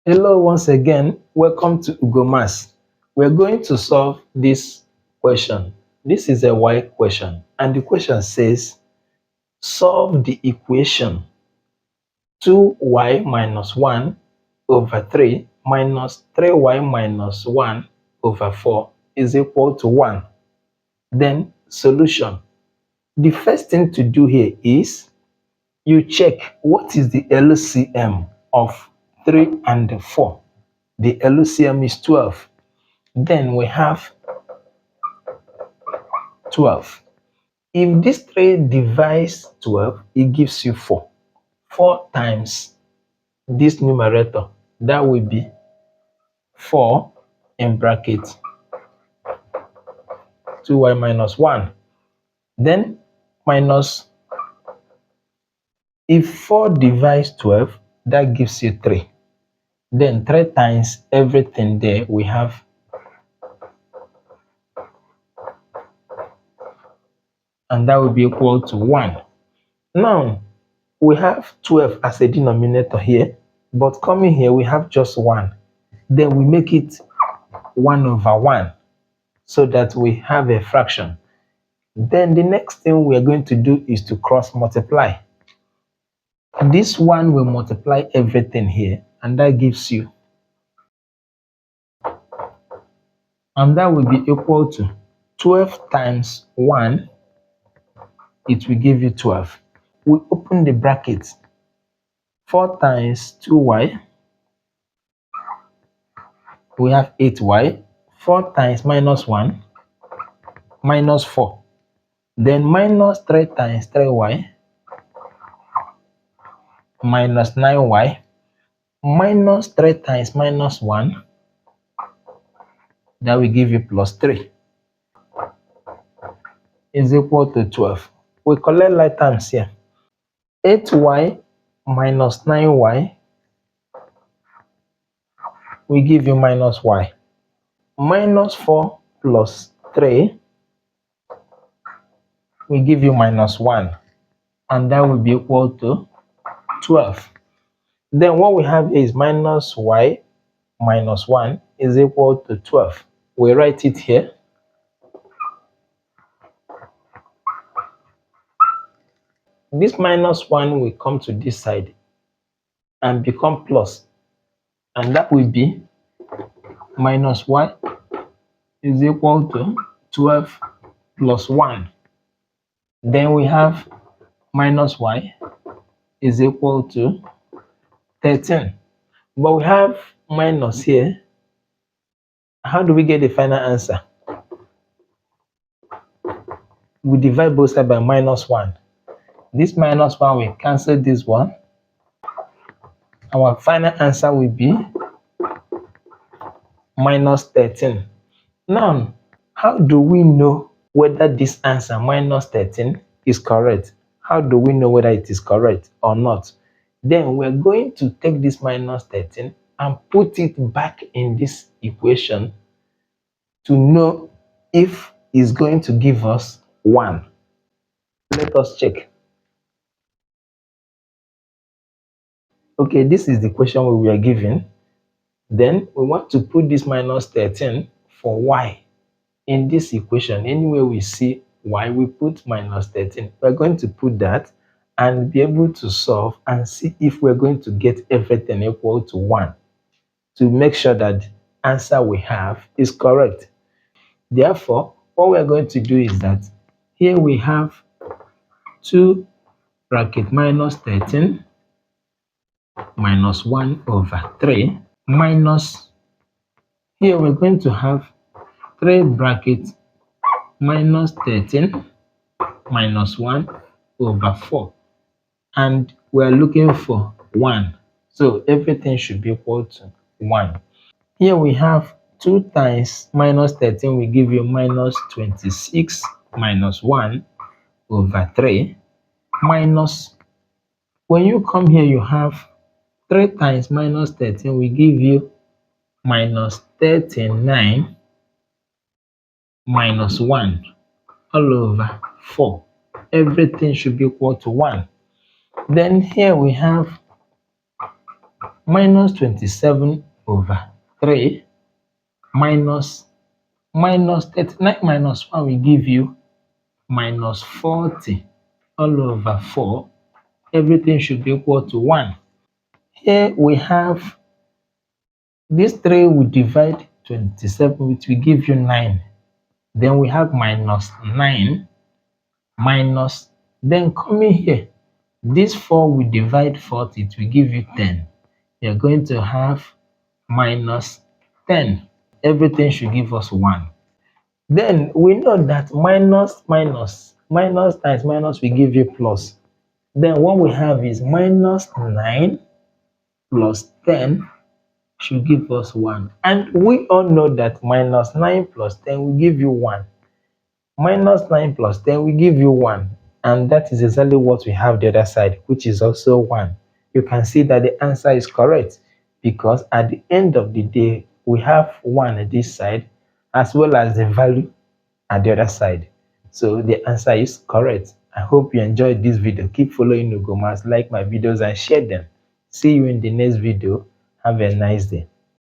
Hello once again, welcome to Ugomas. We're going to solve this question. This is a why question, and the question says solve the equation 2y minus 1 over 3 minus 3y minus 1 over 4 is equal to 1. Then solution. The first thing to do here is you check what is the LCM of 3 and 4. The LCM is 12. Then we have 12. If this 3 divides 12, it gives you 4. 4 times this numerator, that will be 4 in bracket 2y minus 1. Then minus, if 4 divides 12, that gives you 3. Then 3 times everything there, we have and that will be equal to 1. Now, we have 12 as a denominator here, but coming here, we have just 1. Then we make it 1 over 1 so that we have a fraction. Then the next thing we are going to do is to cross multiply. This 1 will multiply everything here, and that gives you, and that will be equal to 12 times 1, it will give you 12. We open the bracket. 4 times 2y, we have 8y. 4 times minus 1, minus 4. Then minus 3 times 3y, minus 9y. Minus 3 times minus 1, that will give you plus 3, is equal to 12. We collect like terms here. 8y minus 9y will give you minus y. Minus 4 plus 3 will give you minus 1. And that will be equal to 12. Then what we have is minus y minus 1 is equal to 12. We write it here. This minus 1 will come to this side and become plus. And that will be minus y is equal to 12 plus 1. Then we have minus y is equal to 13. But we have minus here. How do we get the final answer? We divide both sides by minus 1. This minus 1 will cancel this one. Our final answer will be minus 13. Now, how do we know whether this answer minus 13 is correct? How do we know whether it is correct or not? Then we're going to take this minus 13 and put it back in this equation to know if it's going to give us 1. Let us check. Okay, this is the question we were given. Then we want to put this minus 13 for y in this equation. Anywhere we see y, we put minus 13. We're going to put that and be able to solve and see if we're going to get everything equal to 1 to make sure that the answer we have is correct. Therefore, what we're going to do is that here we have 2 bracket minus 13 minus 1 over 3 minus, here we're going to have 3 bracket minus 13 minus 1 over 4. And we're looking for 1. So everything should be equal to 1. Here we have 2 times minus 13 will give you minus 26 minus 1 over 3 minus, when you come here you have 3 times minus 13 will give you minus 39 minus 1 all over 4. Everything should be equal to 1. Then here we have minus 27 over 3 minus 39 minus 1 will give you minus 40 all over 4. Everything should be equal to 1. Here we have this 3 will divide 27, which will give you 9. Then we have minus 9 minus, then coming here, this 4 will divide 40, it will give you 10. You're going to have minus 10. Everything should give us 1. Then we know that minus times minus will give you plus. Then what we have is minus 9 plus 10 should give us 1. And we all know that minus 9 plus 10 will give you 1. Minus 9 plus 10 will give you 1. And that is exactly what we have the other side, which is also 1. You can see that the answer is correct because at the end of the day, we have 1 at this side as well as the value at the other side. So the answer is correct. I hope you enjoyed this video. Keep following Ugomas, like my videos and share them. See you in the next video. Have a nice day.